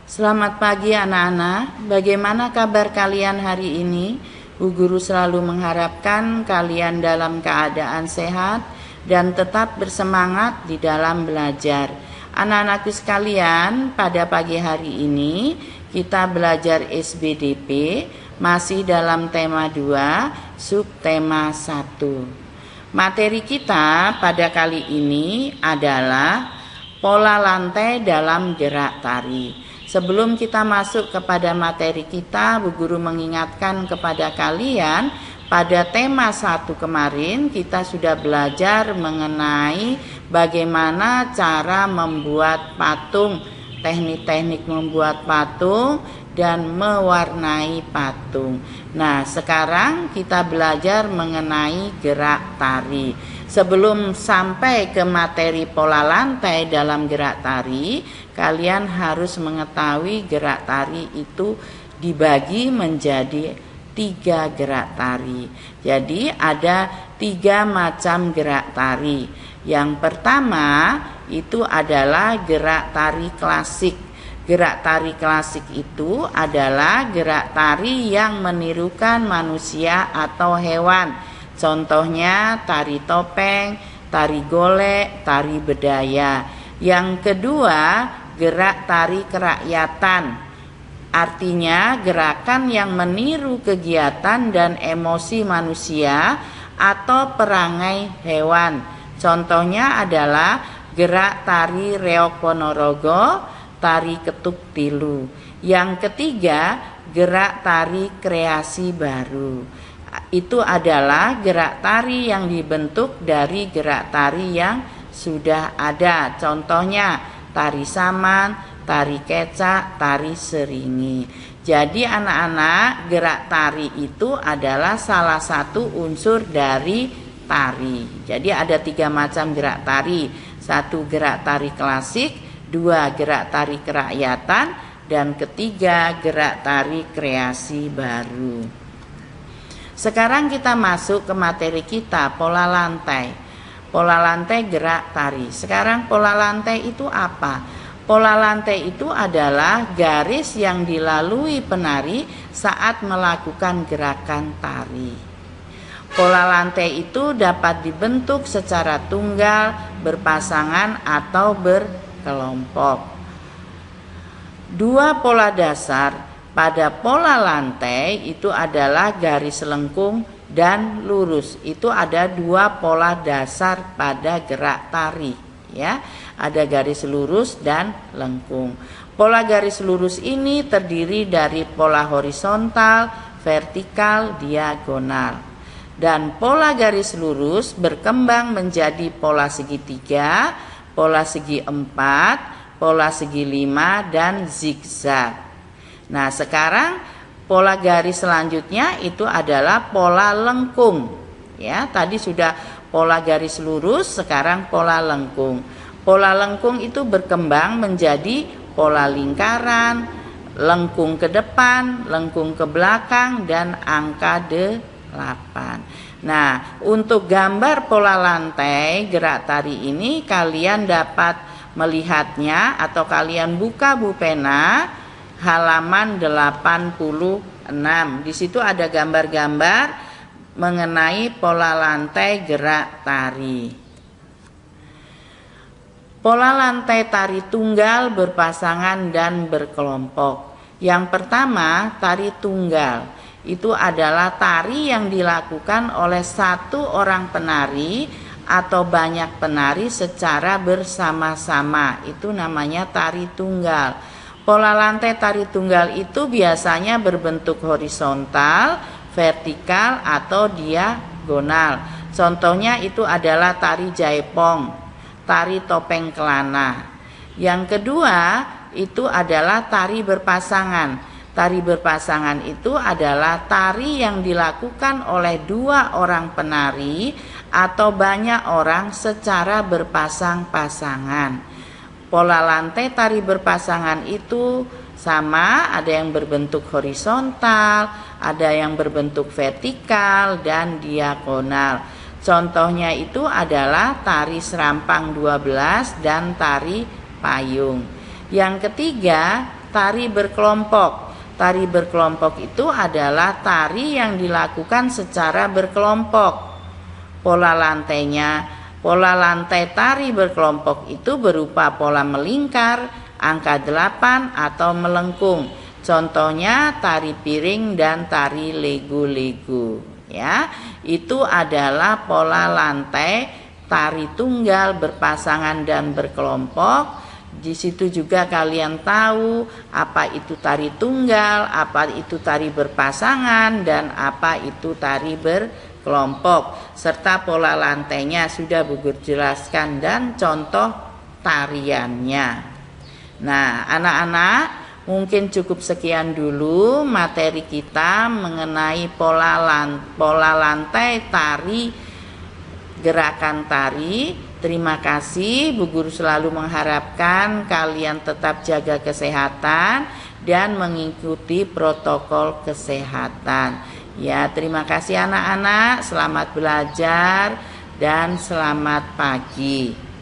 Selamat pagi anak-anak, bagaimana kabar kalian hari ini? Bu Guru selalu mengharapkan kalian dalam keadaan sehat dan tetap bersemangat di dalam belajar. Anak-anakku sekalian, pada pagi hari ini kita belajar SBDP masih dalam tema 2, subtema 1. Materi kita pada kali ini adalah pola lantai dalam gerak tari. Sebelum kita masuk kepada materi kita, Bu Guru mengingatkan kepada kalian, pada tema 1 kemarin kita sudah belajar mengenai bagaimana cara membuat patung, teknik-teknik membuat patung dan mewarnai patung. Nah, sekarang kita belajar mengenai gerak tari. Sebelum sampai ke materi pola lantai dalam gerak tari, kalian harus mengetahui gerak tari itu dibagi menjadi 3 gerak tari. Jadi ada 3 macam gerak tari. Yang pertama itu adalah gerak tari klasik. Gerak tari klasik itu adalah gerak tari yang menirukan manusia atau hewan. Contohnya tari topeng, tari golek, tari bedaya. Yang kedua, gerak tari kerakyatan. Artinya gerakan yang meniru kegiatan dan emosi manusia atau perangai hewan. Contohnya adalah gerak tari reok ponorogo, tari ketuk tilu. Yang ketiga, gerak tari kreasi baru. Itu adalah gerak tari yang dibentuk dari gerak tari yang sudah ada. Contohnya tari saman, tari kecak, tari seringi. Jadi anak-anak, gerak tari itu adalah salah satu unsur dari tari. Jadi ada 3 macam gerak tari. 1 gerak tari klasik, 2 gerak tari kerakyatan, dan ketiga gerak tari kreasi baru. Sekarang kita masuk ke materi kita, pola lantai. Pola lantai gerak tari. Sekarang pola lantai itu apa? Pola lantai itu adalah garis yang dilalui penari saat melakukan gerakan tari. Pola lantai itu dapat dibentuk secara tunggal, berpasangan, atau berkelompok. 2 pola dasar pada pola lantai itu adalah garis lengkung dan lurus. Itu ada 2 pola dasar pada gerak tari, ya. Ada garis lurus dan lengkung. Pola garis lurus ini terdiri dari pola horizontal, vertikal, diagonal. Dan pola garis lurus berkembang menjadi pola segitiga, pola segi 4, pola segi 5, dan zigzag. Nah, sekarang pola garis selanjutnya itu adalah pola lengkung. Ya, tadi sudah pola garis lurus, sekarang pola lengkung. Pola lengkung itu berkembang menjadi pola lingkaran, lengkung ke depan, lengkung ke belakang, dan angka 8. Nah, untuk gambar pola lantai gerak tari ini kalian dapat melihatnya atau kalian buka buku pena halaman 86. Di situ ada gambar-gambar mengenai pola lantai gerak tari. Pola lantai tari tunggal, berpasangan, dan berkelompok. Yang pertama, tari tunggal. Itu adalah tari yang dilakukan oleh 1 orang penari atau banyak penari secara bersama-sama. Itu namanya tari tunggal. Pola lantai tari tunggal itu biasanya berbentuk horizontal, vertikal, atau diagonal. Contohnya itu adalah tari jaipong, tari topeng kelana. Yang kedua itu adalah tari berpasangan. Tari berpasangan itu adalah tari yang dilakukan oleh 2 orang penari atau banyak orang secara berpasang-pasangan. Pola lantai tari berpasangan itu sama, ada yang berbentuk horizontal, ada yang berbentuk vertikal, dan diagonal. Contohnya itu adalah tari serampang 12 dan tari payung. Yang ketiga, tari berkelompok. Tari berkelompok itu adalah tari yang dilakukan secara berkelompok. Pola lantai tari berkelompok itu berupa pola melingkar, angka 8 atau melengkung. Contohnya tari piring dan tari lego-lego, ya. Itu adalah pola lantai tari tunggal berpasangan dan berkelompok. Di situ juga kalian tahu apa itu tari tunggal, apa itu tari berpasangan, dan apa itu tari berkelompok. Serta pola lantainya sudah Bu Guru jelaskan dan contoh tariannya. Nah, anak-anak, mungkin cukup sekian dulu materi kita mengenai pola lantai tari, gerakan tari. Terima kasih. Bu Guru selalu mengharapkan kalian tetap jaga kesehatan dan mengikuti protokol kesehatan. Ya, terima kasih anak-anak. Selamat belajar dan selamat pagi.